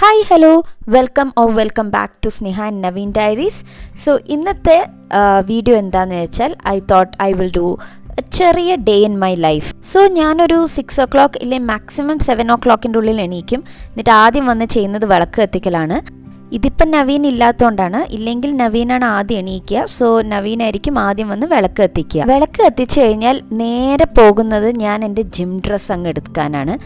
Hi hello welcome back to Sneha and Naveen diaries. So ഇന്നത്തെ video എന്താണെന്ന് വെച്ചാൽ I thought I will do ചെറിയ day in my life. So ഞാനൊരു 6 o'clock ഇല്ലെങ്കിൽ maximum 7 o'clock ഉള്ളിൽ എണീക്കും. എന്നിട്ട് ആദ്യം വന്ന് ചെയ്യുന്നത് വിളക്ക് കത്തിക്കലാണ്. ഇതിപ്പം നവീൻ ഇല്ലാത്തതുകൊണ്ടാണ്, ഇല്ലെങ്കിൽ നവീനാണ് ആദ്യം എണീക്കുക. സോ നവീനായിരിക്കും ആദ്യം വന്ന് വിളക്ക് കത്തിക്കുക. വിളക്ക് കത്തിച്ചു കഴിഞ്ഞാൽ നേരെ പോകുന്നത് ഞാൻ എൻ്റെ ജിം ഡ്രസ്സ് അങ്ങ് എടുക്കാനാണ്.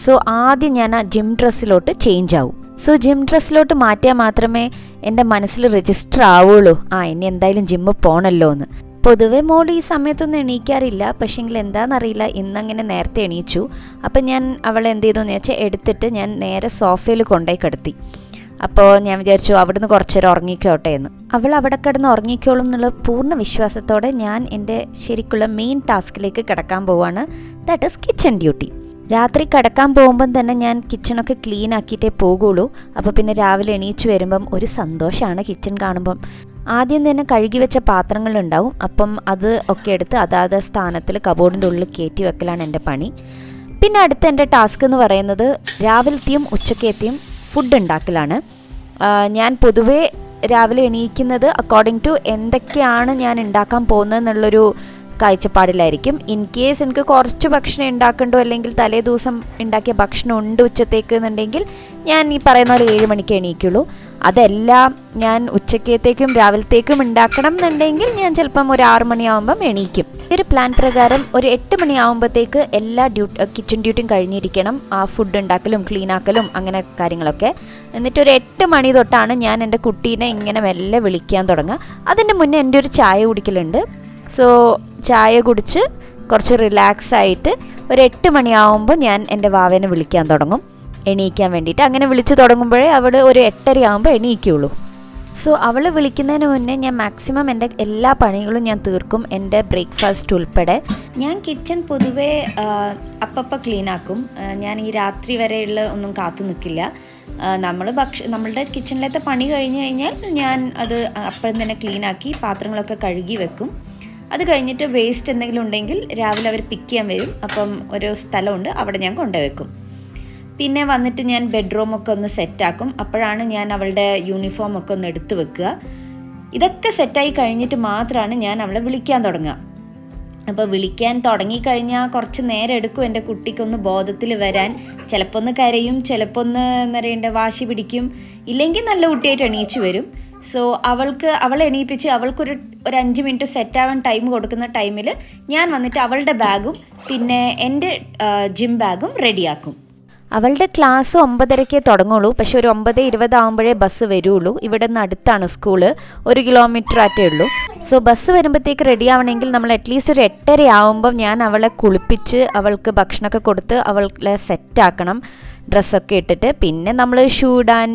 സോ ആദ്യം ഞാൻ ആ ജിം ഡ്രസ്സിലോട്ട് ചേഞ്ച് ആവും. സോ ജിം ഡ്രസ്സിലോട്ട് മാറ്റിയാൽ മാത്രമേ എൻ്റെ മനസ്സിൽ രജിസ്റ്റർ ആവുള്ളൂ, ഇനി എന്തായാലും ജിമ്മിൽ പോകണമല്ലോ എന്ന്. പൊതുവെ മോൾ ഈ സമയത്തൊന്നും എണീക്കാറില്ല, പക്ഷേങ്കിൽ എന്താണെന്നറിയില്ല, ഇന്നങ്ങനെ നേരത്തെ എണീച്ചു. അപ്പം ഞാൻ അവളെ എന്ത് ചെയ്തെന്ന് വെച്ചാൽ എടുത്തിട്ട് ഞാൻ നേരെ സോഫയിൽ കൊണ്ടുപോയി കിടത്തി. അപ്പോൾ ഞാൻ വിചാരിച്ചു അവിടുന്ന് കുറച്ച് നേരം ഉറങ്ങിക്കോട്ടെ എന്ന്. അവൾ അവിടെ കിടന്ന് ഉറങ്ങിക്കോളും എന്നുള്ള പൂർണ്ണ വിശ്വാസത്തോടെ ഞാൻ എൻ്റെ ശരിക്കുള്ള മെയിൻ ടാസ്കിലേക്ക് കിടക്കാൻ പോവാണ്. That is kitchen duty. രാത്രി കിടക്കാൻ പോകുമ്പം തന്നെ ഞാൻ കിച്ചണൊക്കെ ക്ലീൻ ആക്കിയിട്ടേ പോകുള്ളൂ. അപ്പോൾ പിന്നെ രാവിലെ എണീച്ച് വരുമ്പം ഒരു സന്തോഷമാണ് കിച്ചൺ കാണുമ്പം. ആദ്യം തന്നെ കഴുകി വെച്ച പാത്രങ്ങളുണ്ടാവും. അപ്പം അത് ഒക്കെ എടുത്ത് അതാത് സ്ഥാനത്തിൽ കബോർഡിൻ്റെ ഉള്ളിൽ കയറ്റി വെക്കലാണ് എൻ്റെ പണി. പിന്നെ അടുത്ത എൻ്റെ ടാസ്ക് എന്ന് പറയുന്നത് രാവിലത്തെയും ഉച്ചക്കത്തെയും ഫുഡ് ഉണ്ടാക്കലാണ്. ഞാൻ പൊതുവേ രാവിലെ എണീക്കുന്നത് അക്കോർഡിംഗ് ടു എന്തൊക്കെയാണ് ഞാൻ ഉണ്ടാക്കാൻ പോകുന്നത് എന്നുള്ളൊരു കാഴ്ചപ്പാടിലായിരിക്കും. ഇൻ കേസ് എനിക്ക് കുറച്ച് ഭക്ഷണം ഉണ്ടാക്കണ്ടോ അല്ലെങ്കിൽ തലേ ദിവസം ഉണ്ടാക്കിയ ഭക്ഷണം ഉണ്ട് ഉച്ചത്തേക്ക് എന്നുണ്ടെങ്കിൽ ഞാൻ ഈ പറയുന്ന പോലെ 7 മണിക്ക് എണീക്കുള്ളൂ. അതെല്ലാം ഞാൻ ഉച്ചക്കത്തേക്കും രാവിലത്തേക്കും ഉണ്ടാക്കണം എന്നുണ്ടെങ്കിൽ ഞാൻ ചിലപ്പം ഒരു 6 മണിയാകുമ്പം എണീക്കും. ഈ ഒരു പ്ലാൻ പ്രകാരം ഒരു 8 മണിയാകുമ്പോഴത്തേക്ക് എല്ലാ കിച്ചൺ ഡ്യൂട്ടിയും കഴിഞ്ഞിരിക്കണം. ആ ഫുഡ് ഉണ്ടാക്കലും ക്ലീനാക്കലും അങ്ങനെ കാര്യങ്ങളൊക്കെ. എന്നിട്ടൊരു 8 മണി തൊട്ടാണ് ഞാൻ എൻ്റെ കുട്ടീനെ ഇങ്ങനെ മെല്ലെ വിളിക്കാൻ തുടങ്ങുക. അതിൻ്റെ മുന്നേ എൻ്റെ ഒരു ചായ കുടിക്കലുണ്ട്. സോ ചായ കുടിച്ച് കുറച്ച് റിലാക്സ് ആയിട്ട് ഒരു 8 മണിയാവുമ്പോൾ ഞാൻ എൻ്റെ വാവേനെ വിളിക്കാൻ തുടങ്ങും എണീക്കാൻ വേണ്ടിയിട്ട്. അങ്ങനെ വിളിച്ച് തുടങ്ങുമ്പോഴേ അവൾ ഒരു 8:30 ആകുമ്പോൾ എണീക്കുള്ളൂ. സോ അവൾ വിളിക്കുന്നതിന് മുന്നേ ഞാൻ മാക്സിമം എൻ്റെ എല്ലാ പണികളും ഞാൻ തീർക്കും, എൻ്റെ ബ്രേക്ക്ഫാസ്റ്റ് ഉൾപ്പെടെ. ഞാൻ കിച്ചൺ പൊതുവേ അപ്പം ക്ലീനാക്കും. ഞാൻ ഈ രാത്രി വരെയുള്ള ഒന്നും കാത്തു നിൽക്കില്ല. നമ്മളുടെ കിച്ചണിലത്തെ പണി കഴിഞ്ഞ് കഴിഞ്ഞാൽ ഞാൻ അത് അപ്പം തന്നെ ക്ലീനാക്കി പാത്രങ്ങളൊക്കെ കഴുകി വെക്കും. അത് കഴിഞ്ഞിട്ട് വേസ്റ്റ് എന്തെങ്കിലും ഉണ്ടെങ്കിൽ രാവിലെ അവർ പിക്ക് ചെയ്യാൻ വരും. അപ്പം ഒരു സ്ഥലമുണ്ട്, അവിടെ ഞാൻ കൊണ്ടുവെക്കും. പിന്നെ വന്നിട്ട് ഞാൻ ബെഡ്റൂമൊക്കെ ഒന്ന് സെറ്റാക്കും. അപ്പോഴാണ് ഞാൻ അവളുടെ യൂണിഫോമൊക്കെ ഒന്ന് എടുത്ത് വെക്കുക. ഇതൊക്കെ സെറ്റായി കഴിഞ്ഞിട്ട് മാത്രമാണ് ഞാൻ അവളെ വിളിക്കാൻ തുടങ്ങുക. അപ്പോൾ വിളിക്കാൻ തുടങ്ങിക്കഴിഞ്ഞാൽ കുറച്ച് നേരം എടുക്കും എൻ്റെ കുട്ടിക്കൊന്ന് ബോധത്തിൽ വരാൻ. ചിലപ്പോൾ ഒന്ന് കരയും, ചിലപ്പോൾ ഒന്ന് എന്താ പറയണ്ടേ വാശി പിടിക്കും, ഇല്ലെങ്കിൽ നല്ല കുട്ടിയായിട്ട് എണീച്ച് വരും. സോ അവളെ എണീപ്പിച്ച് അവൾക്കൊരു 5 മിനിറ്റ് സെറ്റാവാൻ ടൈം കൊടുക്കുന്ന ടൈമിൽ ഞാൻ വന്നിട്ട് അവളുടെ ബാഗും പിന്നെ എൻ്റെ ജിം ബാഗും റെഡിയാക്കും. അവളുടെ ക്ലാസ് 9:30 തുടങ്ങുള്ളൂ, പക്ഷെ ഒരു 9:20 ആകുമ്പോഴേ ബസ് വരുള്ളൂ. ഇവിടെ നിന്ന് അടുത്താണ് സ്കൂള്, 1 കിലോമീറ്റർ ആറ്റേ ഉള്ളൂ. സോ ബസ് വരുമ്പോഴത്തേക്ക് റെഡി ആവണമെങ്കിൽ നമ്മൾ അറ്റ്ലീസ്റ്റ് ഒരു 8:30 ആകുമ്പം ഞാൻ അവളെ കുളിപ്പിച്ച് അവൾക്ക് ഭക്ഷണമൊക്കെ കൊടുത്ത് അവളെ സെറ്റാക്കണം, ഡ്രസ്സൊക്കെ ഇട്ടിട്ട്. പിന്നെ നമ്മൾ ഷൂ ഇടാൻ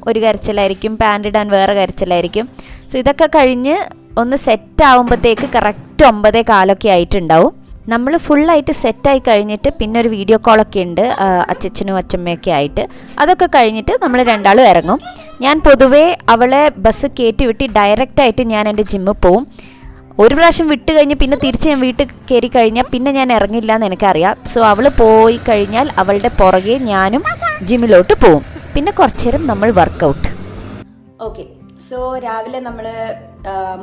ഒരു കരച്ചിലായിരിക്കും, പാൻറ് ഇടാൻ വേറെ കരച്ചിലായിരിക്കും. സോ ഇതൊക്കെ കഴിഞ്ഞ് ഒന്ന് സെറ്റാവുമ്പോഴത്തേക്ക് കറക്റ്റ് 9:15 ആയിട്ടുണ്ടാവും. നമ്മൾ ഫുള്ളായിട്ട് സെറ്റായി കഴിഞ്ഞിട്ട് പിന്നെ ഒരു വീഡിയോ കോളൊക്കെ ഉണ്ട് അച്ഛനും അച്ഛമ്മയൊക്കെ ആയിട്ട്. അതൊക്കെ കഴിഞ്ഞിട്ട് നമ്മൾ രണ്ടാളും ഇറങ്ങും. ഞാൻ പൊതുവേ അവളെ ബസ് കയറ്റി വിട്ട് ഡയറക്റ്റായിട്ട് ഞാൻ എൻ്റെ ജിമ്മിൽ പോവും. ഒരു പ്രാവശ്യം വിട്ട് കഴിഞ്ഞ് പിന്നെ തിരിച്ച് ഞാൻ വീട്ടിൽ കയറി കഴിഞ്ഞാൽ പിന്നെ ഞാൻ ഇറങ്ങില്ല എന്ന് എനിക്കറിയാം. സോ അവൾ പോയി കഴിഞ്ഞാൽ അവളുടെ പുറകെ ഞാനും ജിമ്മിലോട്ട് പോവും. പിന്നെ കുറച്ച് നേരം നമ്മൾ വർക്കൗട്ട്. ഓക്കെ, സോ രാവിലെ നമ്മൾ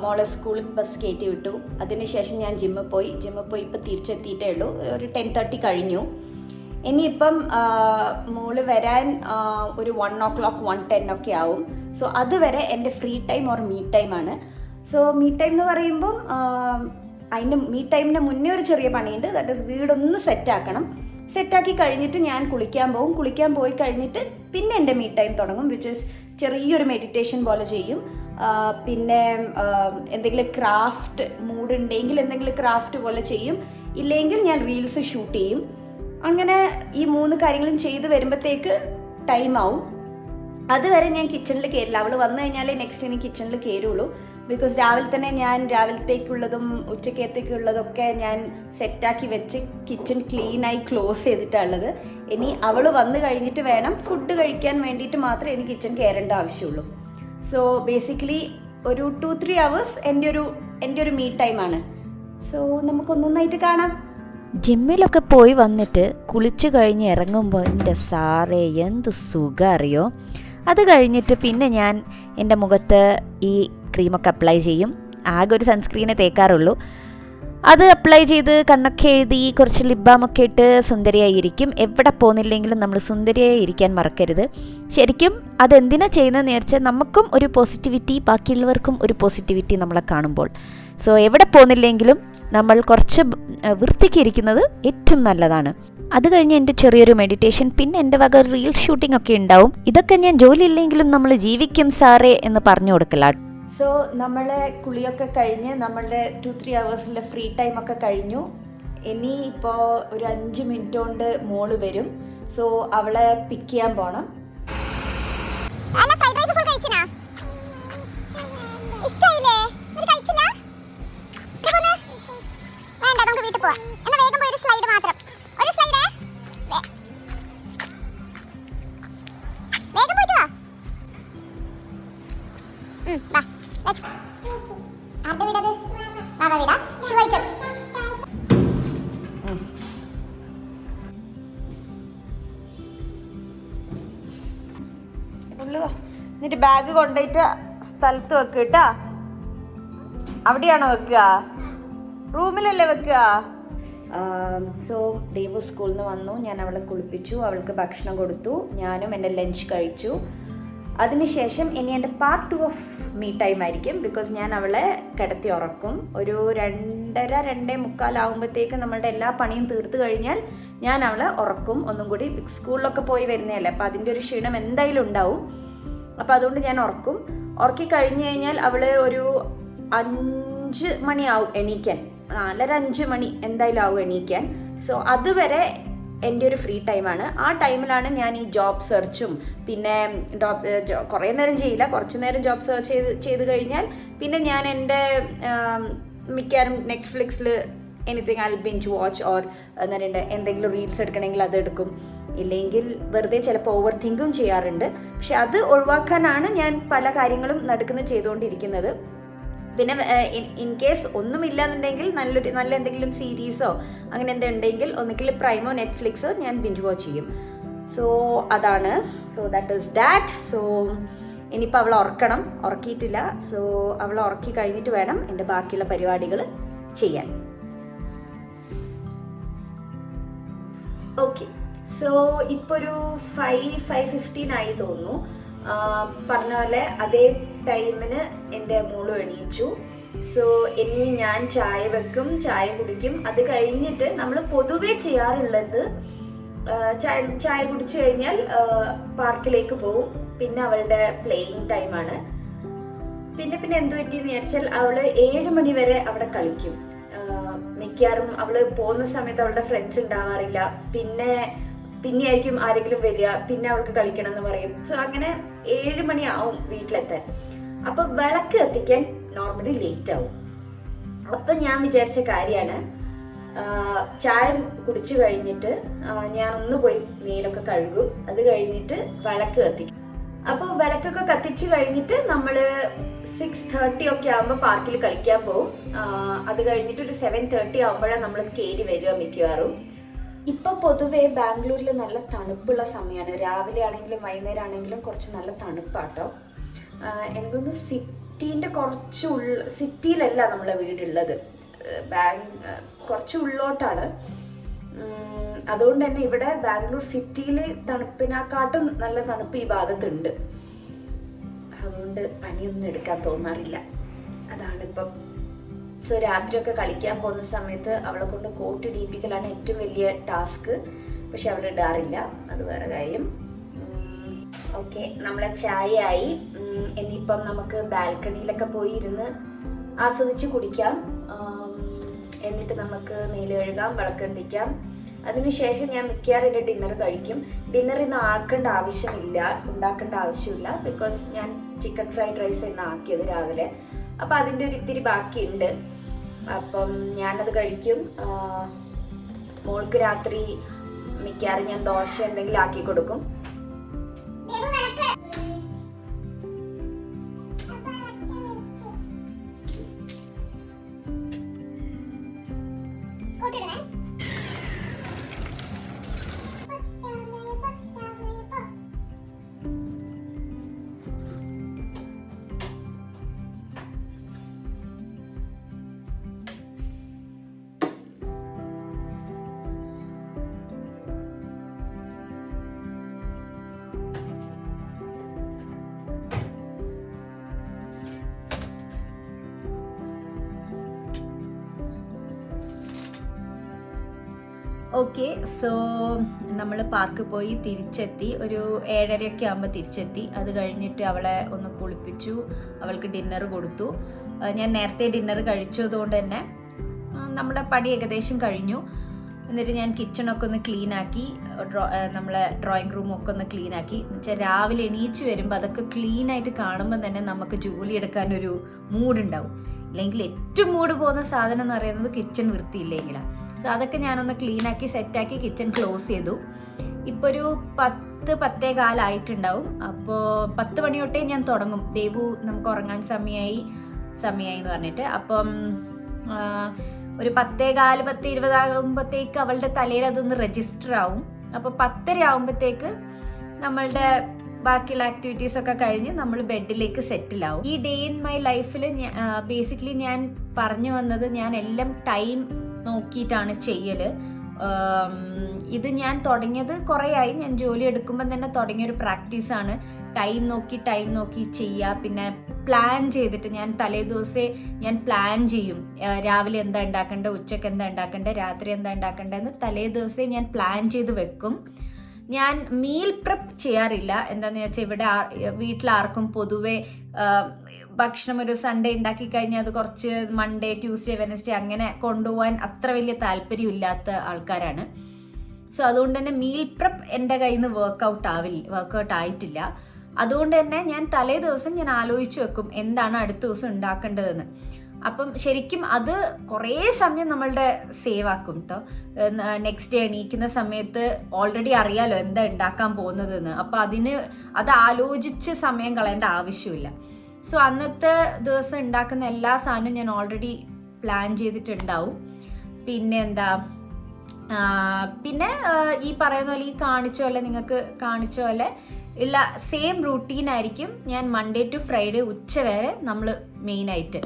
മോളെ സ്കൂളിൽ ബസ് കയറ്റി വിട്ടു. അതിനുശേഷം ഞാൻ ജിമ്മിൽ പോയി ഇപ്പോൾ തിരിച്ചെത്തിയിട്ടേ ഉള്ളൂ. ഒരു 10:30 കഴിഞ്ഞു. ഇനിയിപ്പം മോള് വരാൻ ഒരു 1 o'clock 1:10 ഒക്കെ ആവും. സോ അതുവരെ എൻ്റെ ഫ്രീ ടൈം ഓർ മീ ടൈമാണ്. സോ മീ ടൈം എന്ന് പറയുമ്പം അതിൻ്റെ മീ ടൈമിന് മുന്നേ ഒരു ചെറിയ പണിയുണ്ട്. ദാറ്റ് ഈസ് വീടൊന്ന് സെറ്റാക്കി കഴിഞ്ഞിട്ട് ഞാൻ കുളിക്കാൻ പോയി കഴിഞ്ഞിട്ട് പിന്നെ എൻ്റെ മീ ടൈം തുടങ്ങും, വിച്ച് ഈസ് ചെറിയൊരു മെഡിറ്റേഷൻ പോലെ ചെയ്യും. പിന്നെ എന്തെങ്കിലും ക്രാഫ്റ്റ് മൂഡുണ്ടെങ്കിൽ എന്തെങ്കിലും ക്രാഫ്റ്റ് പോലെ ചെയ്യും, ഇല്ലെങ്കിൽ ഞാൻ റീൽസ് ഷൂട്ട് ചെയ്യും. അങ്ങനെ ഈ 3 കാര്യങ്ങളും ചെയ്ത് വരുമ്പോഴത്തേക്ക് ടൈം ആവും. അതുവരെ ഞാൻ കിച്ചണിൽ കയറില്ല. അവൾ വന്നു കഴിഞ്ഞാലേ നെക്സ്റ്റ് ഇനി കിച്ചണിൽ കയറുള്ളൂ. ബിക്കോസ് രാവിലെ തന്നെ ഞാൻ രാവിലത്തേക്കുള്ളതും ഉച്ചക്കത്തേക്കുള്ളതൊക്കെ ഞാൻ സെറ്റാക്കി വെച്ച് കിച്ചൺ ക്ലീനായി ക്ലോസ് ചെയ്തിട്ടുള്ളത്. ഇനി അവൾ വന്നു കഴിഞ്ഞിട്ട് വേണം ഫുഡ് കഴിക്കാൻ വേണ്ടിയിട്ട് മാത്രമേ എനിക്ക് കിച്ചൺ കയറേണ്ട ആവശ്യമുള്ളൂ. സോ ബേസിക്കലി ഒരു 2-3 hours എൻ്റെ ഒരു മീ ടൈമാണ്. സോ നമുക്കൊന്നൊന്നായിട്ട് കാണാം. ജിമ്മിലൊക്കെ പോയി വന്നിട്ട് കുളിച്ച് കഴിഞ്ഞ് ഇറങ്ങുമ്പോൾ എൻ്റെ സാറേ എന്ത് സുഖം അറിയോ. അത് കഴിഞ്ഞിട്ട് പിന്നെ ഞാൻ എൻ്റെ മുഖത്ത് ഈ ക്രീമൊക്കെ അപ്ലൈ ചെയ്യും. ആകെ ഒരു സൺസ്ക്രീനെ തേക്കാറുള്ളൂ. അത് അപ്ലൈ ചെയ്ത് കണ്ണൊക്കെ എഴുതി കുറച്ച് ലിപ് ബാമൊക്കെ ഇട്ട് സുന്ദരിയായിരിക്കും. എവിടെ പോകുന്നില്ലെങ്കിലും നമ്മൾ സുന്ദരിയായി ഇരിക്കാൻ മറക്കരുത്. ശരിക്കും അതെന്തിനാണ് ചെയ്യുന്നതെന്ന് വെച്ചാൽ നമുക്കും ഒരു പോസിറ്റിവിറ്റി, ബാക്കിയുള്ളവർക്കും ഒരു പോസിറ്റിവിറ്റി നമ്മളെ കാണുമ്പോൾ. സോ എവിടെ പോകുന്നില്ലെങ്കിലും നമ്മൾ കുറച്ച് വൃത്തിക്ക് ഇരിക്കുന്നത് ഏറ്റവും നല്ലതാണ്. അത് കഴിഞ്ഞ് എൻ്റെ ചെറിയൊരു മെഡിറ്റേഷൻ, പിന്നെ എൻ്റെ വക റീൽ ഷൂട്ടിംഗ് ഒക്കെ ഉണ്ടാവും. ഇതൊക്കെ ഞാൻ ജോലി ഇല്ലെങ്കിലും നമ്മൾ ജീവിക്കും സാറേ എന്ന് പറഞ്ഞു കൊടുക്കല. സോ നമ്മളെ കുളിയൊക്കെ കഴിഞ്ഞ് നമ്മളുടെ 2-3 hours ഫ്രീ ടൈം ഒക്കെ കഴിഞ്ഞു. ഇനി ഇപ്പോൾ ഒരു 5 minute കൊണ്ട് മോള് വരും. സോ അവളെ പിക്ക് ചെയ്യാൻ പോണം. എന്നിട്ട് ബാഗ് കൊണ്ടുപോയിട്ട് സ്ഥലത്ത് വെക്കുക കേട്ടാ. അവിടെയാണോ വെക്കുക? റൂമിലല്ലേ വെക്കുക? സോ ദേവു സ്കൂളിൽ നിന്ന് വന്നു. ഞാൻ അവളെ കുളിപ്പിച്ചു, അവൾക്ക് ഭക്ഷണം കൊടുത്തു, ഞാനും എൻ്റെ ലഞ്ച് കഴിച്ചു. അതിനുശേഷം ഇനി എൻ്റെ പാർട്ട് 2 ഓഫ് മീ ടൈം ആയിരിക്കും. ബിക്കോസ് ഞാൻ അവളെ കിടത്തി ഉറക്കും. ഒരു 2:30-2:45 ആകുമ്പോഴത്തേക്ക് നമ്മളുടെ എല്ലാ പണിയും തീർത്ത് കഴിഞ്ഞാൽ ഞാൻ അവളെ ഉറക്കും. ഒന്നും കൂടി സ്കൂളിലൊക്കെ പോയി വരുന്നതല്ലേ, അപ്പോൾ അതിൻ്റെ ഒരു ക്ഷീണം എന്തായാലും ഉണ്ടാവും. അപ്പോൾ അതുകൊണ്ട് ഞാൻ ഉറക്കും. ഉറക്കി കഴിഞ്ഞ് കഴിഞ്ഞാൽ അവൾ ഒരു 5 മണിയാവും എണീക്കാൻ. 4:30-5 മണി എന്തായാലും ആവും എണീക്കാൻ. സോ അതുവരെ എൻ്റെ ഒരു ഫ്രീ ടൈമാണ്. ആ ടൈമിലാണ് ഞാൻ ഈ ജോബ് സെർച്ചും, പിന്നെ കുറേ നേരം ചെയ്യില്ല, കുറച്ച് നേരം ജോബ് സെർച്ച് ചെയ്ത് കഴിഞ്ഞാൽ പിന്നെ ഞാൻ എൻ്റെ മിക്കവാറും നെറ്റ്ഫ്ലിക്സിൽ anything I binge watch, or എന്താ പറയുക എന്തെങ്കിലും റീൽസ് എടുക്കണമെങ്കിൽ അതെടുക്കും. ഇല്ലെങ്കിൽ വെറുതെ ചിലപ്പോൾ ഓവർ തിങ്കും ചെയ്യാറുണ്ട്. പക്ഷെ അത് ഒഴിവാക്കാനാണ് ഞാൻ പല കാര്യങ്ങളും നടക്കുന്ന ചെയ്തുകൊണ്ടിരിക്കുന്നത്. പിന്നെ ഇൻ കേസ് ഒന്നുമില്ലാന്നുണ്ടെങ്കിൽ നല്ല എന്തെങ്കിലും സീരീസോ അങ്ങനെ എന്തുണ്ടെങ്കിൽ ഒന്നുകിൽ പ്രൈമോ നെറ്റ്ഫ്ലിക്സോ ഞാൻ ബിഞ്ച് വാച്ച് ചെയ്യും. സോ അതാണ്. So that is that. So ഇനിയിപ്പോൾ അവളെ ഉറക്കിയിട്ടില്ല. സോ അവളെ ഉറക്കി കഴിഞ്ഞിട്ട് വേണം എൻ്റെ ബാക്കിയുള്ള പരിപാടികൾ ചെയ്യാൻ. ഓക്കെ, സോ ഇപ്പോൾ ഒരു 5:15 ആയി തോന്നുന്നു. പറഞ്ഞ പോലെ അതേ ടൈമിന് എൻ്റെ മോളും എണീച്ചു. സോ ഇനി ഞാൻ ചായ വെക്കും, ചായ കുടിക്കും. അത് കഴിഞ്ഞിട്ട് നമ്മൾ പൊതുവെ ചെയ്യാറുള്ളത് ചായ കുടിച്ചു കഴിഞ്ഞാൽ പാർക്കിലേക്ക് പോകും. പിന്നെ അവളുടെ പ്ലേയിങ് ടൈമാണ്. പിന്നെ എന്ത് പറ്റിയെന്ന് വിചാരിച്ചാൽ അവള് 7 മണി വരെ അവിടെ കളിക്കും. മിക്കവാറും അവള് പോകുന്ന സമയത്ത് അവളുടെ ഫ്രണ്ട്സ് ഉണ്ടാവാറില്ല. പിന്നെ ആയിരിക്കും ആരെങ്കിലും വരിക, പിന്നെ അവൾക്ക് കളിക്കണം എന്ന് പറയും. സോ അങ്ങനെ 7 മണി ആവും വീട്ടിലെത്താൻ. അപ്പൊ വിളക്ക് കത്തിക്കാൻ നോർമലി ലേറ്റ് ആവും. അപ്പൊ ഞാൻ വിചാരിച്ച കാര്യമാണ്, ചായ കുടിച്ചു കഴിഞ്ഞിട്ട് ഞാൻ ഒന്ന് പോയി മേലൊക്കെ കഴുകും. അത് കഴിഞ്ഞിട്ട് വിളക്ക് കത്തിക്കും. അപ്പോൾ വിളക്കൊക്കെ കത്തിച്ചു കഴിഞ്ഞിട്ട് നമ്മൾ 6:30 ഒക്കെ ആകുമ്പോൾ പാർക്കിൽ കളിക്കാൻ പോകും. അത് കഴിഞ്ഞിട്ട് ഒരു 7:30 ആകുമ്പോഴാണ് നമ്മൾ കയറി വരിക മിക്കവാറും. ഇപ്പൊ പൊതുവെ ബാംഗ്ലൂരിൽ നല്ല തണുപ്പുള്ള സമയമാണ്. രാവിലെ ആണെങ്കിലും വൈകുന്നേരം ആണെങ്കിലും കുറച്ച് നല്ല തണുപ്പാട്ടോ. എനിക്കൊന്ന് സിറ്റിയിലല്ല നമ്മളെ വീടുള്ളത്, കുറച്ച് ഉള്ളോട്ടാണ്. അതുകൊണ്ട് തന്നെ ഇവിടെ ബാംഗ്ലൂർ സിറ്റിയിൽ തണുപ്പിനെക്കാട്ടും നല്ല തണുപ്പ് ഈ ഭാഗത്തുണ്ട്. അതുകൊണ്ട് പണിയൊന്നും എടുക്കാൻ തോന്നാറില്ല. അതാണിപ്പം. സോ രാത്രിയൊക്കെ കളിക്കാൻ പോകുന്ന സമയത്ത് അവളെ കൊണ്ട് കോട്ട് ഇടിയിപ്പിക്കലാണ് ഏറ്റവും വലിയ ടാസ്ക്. പക്ഷെ അവൾ ഇടാറില്ല, അത് വേറെ കാര്യം. ഓക്കെ, നമ്മളെ ചായ ആയി. ഇനിയിപ്പം നമുക്ക് ബാൽക്കണിയിലൊക്കെ പോയി ഇരുന്ന് ആസ്വദിച്ച് കുടിക്കാം. എന്നിട്ട് നമുക്ക് മേല് കഴുകാം, വിളക്കെത്തിക്കാം. അതിനുശേഷം ഞാൻ മിക്കവാറും എൻ്റെ ഡിന്നർ കഴിക്കും. ഡിന്നർ ഇന്ന് ഉണ്ടാക്കേണ്ട ആവശ്യമില്ല. ബിക്കോസ് ഞാൻ ചിക്കൻ ഫ്രൈഡ് റൈസ് ഇന്ന് ആക്കിയത് രാവിലെ. അപ്പം അതിൻ്റെ ഒരു ഇത്തിരി ബാക്കിയുണ്ട്. അപ്പം ഞാനത് കഴിക്കും. മോൾക്ക് രാത്രി മിക്കവാറും ഞാൻ ദോശ എന്തെങ്കിലും ആക്കി കൊടുക്കും. ഓക്കെ, സോ നമ്മൾ പാർക്ക് പോയി തിരിച്ചെത്തി. ഒരു 7:30 ആകുമ്പോൾ തിരിച്ചെത്തി. അത് കഴിഞ്ഞിട്ട് അവളെ ഒന്ന് കുളിപ്പിച്ചു, അവൾക്ക് ഡിന്നർ കൊടുത്തു. ഞാൻ നേരത്തെ ഡിന്നർ കഴിച്ചതുകൊണ്ട് തന്നെ നമ്മുടെ പണി ഏകദേശം കഴിഞ്ഞു. എന്നിട്ട് ഞാൻ കിച്ചണൊക്കെ ഒന്ന് ക്ലീനാക്കി, നമ്മളെ ഡ്രോയിങ് റൂമൊക്കെ ഒന്ന് ക്ലീനാക്കി. എന്നുവെച്ചാൽ രാവിലെ എണീച്ച് വരുമ്പോൾ അതൊക്കെ ക്ലീനായിട്ട് കാണുമ്പോൾ തന്നെ നമുക്ക് ജോലി എടുക്കാനൊരു മൂഡുണ്ടാവും. ഇല്ലെങ്കിൽ ഏറ്റവും മൂഡ് പോകുന്ന സാധനം എന്ന് പറയുന്നത് കിച്ചൺ വൃത്തിയില്ലെങ്കിലാണ്. സോ അതൊക്കെ ഞാനൊന്ന് ക്ലീനാക്കി സെറ്റാക്കി കിച്ചൺ ക്ലോസ് ചെയ്തു. ഇപ്പോൾ ഒരു 10-10:15 ആയിട്ടുണ്ടാവും. അപ്പോൾ 10 മണി തൊട്ടേ ഞാൻ തുടങ്ങും. ദേവു നമുക്ക് ഉറങ്ങാൻ സമയമായി എന്ന് പറഞ്ഞിട്ട്. അപ്പം ഒരു 10:15 10:20 ആകുമ്പോഴത്തേക്ക് അവളുടെ തലയിൽ അതൊന്ന് രജിസ്റ്റർ ആവും. അപ്പോൾ 10:30 ആകുമ്പോഴത്തേക്ക് നമ്മളുടെ ബാക്കിയുള്ള ആക്ടിവിറ്റീസ് ഒക്കെ കഴിഞ്ഞ് നമ്മൾ ബെഡിലേക്ക് സെറ്റിലാവും. ഈ ഡേ ഇൻ മൈ ലൈഫിൽ ബേസിക്കലി ഞാൻ പറഞ്ഞു വന്നത്, ഞാൻ എല്ലാം ടൈം നോക്കിയിട്ടാണ് ചെയ്യല്. ഇത് ഞാൻ തുടങ്ങിയത് കുറേ ആയി. ഞാൻ ജോലി എടുക്കുമ്പോൾ തന്നെ തുടങ്ങിയൊരു പ്രാക്ടീസാണ്. ടൈം നോക്കി ചെയ്യുക. പിന്നെ പ്ലാൻ ചെയ്തിട്ട് ഞാൻ തലേ ദിവസമേ ഞാൻ പ്ലാൻ ചെയ്യും. രാവിലെ എന്താ ഉണ്ടാക്കേണ്ടത്, ഉച്ചയ്ക്ക് എന്താ ഉണ്ടാക്കേണ്ടത്, രാത്രി എന്താ ഉണ്ടാക്കേണ്ടതെന്ന് തലേ ദിവസമേ ഞാൻ പ്ലാൻ ചെയ്ത് വെക്കും. ഞാൻ മീൽ പ്രെപ്പ് ചെയ്യാറില്ല. എന്താണെന്ന് വെച്ചാൽ ഇവിടെ വീട്ടിലാർക്കും പൊതുവെ ഭക്ഷണം ഒരു സൺഡേ ഉണ്ടാക്കി കഴിഞ്ഞാൽ അത് കുറച്ച് മൺഡേ ട്യൂസ്ഡേ വെനസ്ഡേ അങ്ങനെ കൊണ്ടുപോകാൻ അത്ര വലിയ താല്പര്യമില്ലാത്ത ആൾക്കാരാണ്. സോ അതുകൊണ്ട് തന്നെ മീൽ പ്രെപ്പ് എൻ്റെ കയ്യിൽ നിന്ന് വർക്കൗട്ട് ആയിട്ടില്ല. അതുകൊണ്ട് തന്നെ ഞാൻ തലേ ദിവസം ഞാൻ ആലോചിച്ച് വെക്കും എന്താണ് അടുത്ത ദിവസം ഉണ്ടാക്കേണ്ടതെന്ന്. അപ്പം ശരിക്കും അത് കുറേ സമയം നമ്മളുടെ സേവ് ആക്കും കേട്ടോ. നെക്സ്റ്റ് ഡേ എണീക്കുന്ന സമയത്ത് ഓൾറെഡി അറിയാലോ എന്താ ഉണ്ടാക്കാൻ പോകുന്നതെന്ന്. അപ്പം അത് ആലോചിച്ച് സമയം കളയേണ്ട ആവശ്യമില്ല. സോ അന്നത്തെ ദിവസം ഉണ്ടാക്കുന്ന എല്ലാ സാധനവും ഞാൻ ഓൾറെഡി പ്ലാൻ ചെയ്തിട്ടുണ്ടാവും. പിന്നെ ഈ പറയുന്ന പോലെ നിങ്ങൾക്ക് കാണിച്ച പോലെ ഉള്ള സെയിം റൂട്ടീനായിരിക്കും ഞാൻ മൺഡേ ടു ഫ്രൈഡേ ഉച്ച വരെ നമ്മൾ മെയിനായിട്ട്.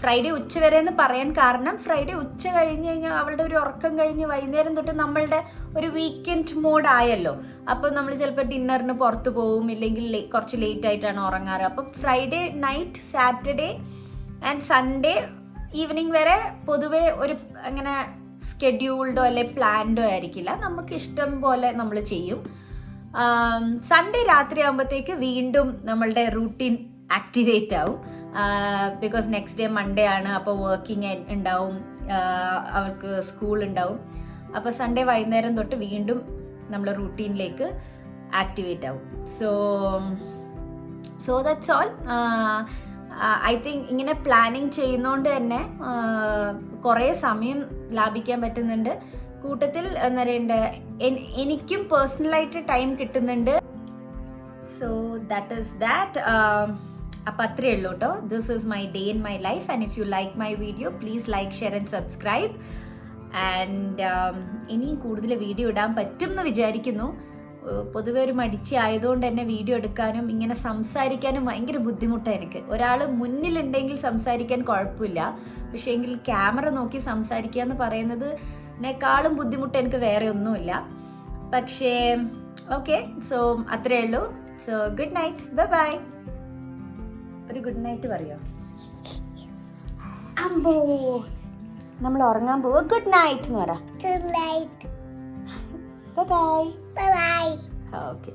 ഫ്രൈഡേ ഉച്ച വരെ എന്ന് പറയാൻ കാരണം, ഫ്രൈഡേ ഉച്ച കഴിഞ്ഞ് കഴിഞ്ഞാൽ അവളുടെ ഒരു ഉറക്കം കഴിഞ്ഞ് വൈകുന്നേരം തൊട്ട് നമ്മളുടെ ഒരു വീക്കെൻഡ് മോഡ് ആയല്ലോ. അപ്പോൾ നമ്മൾ ചിലപ്പോൾ ഡിന്നറിന് പുറത്ത് പോവും, ഇല്ലെങ്കിൽ കുറച്ച് ലേറ്റ് ആയിട്ടാണ് ഉറങ്ങാറ്. അപ്പം Friday night, Saturday and Sunday evening വരെ പൊതുവേ ഒരു അങ്ങനെ സ്കെഡ്യൂൾഡോ അല്ലെ പ്ലാൻഡോ ആയിരിക്കില്ല. നമുക്ക് ഇഷ്ടം പോലെ നമ്മൾ ചെയ്യും. സൺഡേ രാത്രി ആകുമ്പോഴത്തേക്ക് വീണ്ടും നമ്മളുടെ റൂട്ടീൻ ആക്ടിവേറ്റ് ആവും. ബിക്കോസ് നെക്സ്റ്റ് ഡേ മൺഡേ ആണ്. അപ്പോൾ വർക്കിംഗ് ഉണ്ടാവും, അവൾക്ക് സ്കൂൾ ഉണ്ടാവും. അപ്പോൾ സൺഡേ വൈകുന്നേരം തൊട്ട് വീണ്ടും നമ്മൾ റൂട്ടീനിലേക്ക് ആക്ടിവേറ്റ് ആവും. So that's all. I think ഇങ്ങനെ പ്ലാനിങ് ചെയ്യുന്നതുകൊണ്ട് തന്നെ കുറേ സമയം ലാഭിക്കാൻ പറ്റുന്നുണ്ട്. കൂട്ടത്തിൽ എന്താ പറയണ്ടേ, എനിക്കും പേഴ്സണലായിട്ട് ടൈം കിട്ടുന്നുണ്ട്. So that is that. അപ്പോൾ അത്രയേ ഉള്ളൂ കേട്ടോ. This is my day in my life. And if you like my video please like, share and subscribe. And ഇനിയും കൂടുതൽ വീഡിയോ ഇടാൻ പറ്റും എന്ന് വിചാരിക്കുന്നു. പൊതുവെ ഒരു മടിച്ച് ആയതുകൊണ്ട് തന്നെ വീഡിയോ എടുക്കാനും ഇങ്ങനെ സംസാരിക്കാനും ഭയങ്കര ബുദ്ധിമുട്ടാണ് എനിക്ക്. ഒരാൾ മുന്നിലുണ്ടെങ്കിൽ സംസാരിക്കാൻ കുഴപ്പമില്ല, പക്ഷേ എങ്കിൽ ക്യാമറ നോക്കി സംസാരിക്കുക എന്ന് പറയുന്നതിനേക്കാളും ബുദ്ധിമുട്ട് എനിക്ക് വേറെ ഒന്നുമില്ല. പക്ഷേ ഓക്കെ, സോ അത്രയേ ഉള്ളൂ. So good night, bye. ഒരു ഗുഡ് നൈറ്റ് പറയോ? അമ്പോ, നമ്മൾ ഉറങ്ങാൻ പോവോ? ഗുഡ് നൈറ്റ് എന്ന് പറ. ബൈ. ബൈ. ഓക്കെ.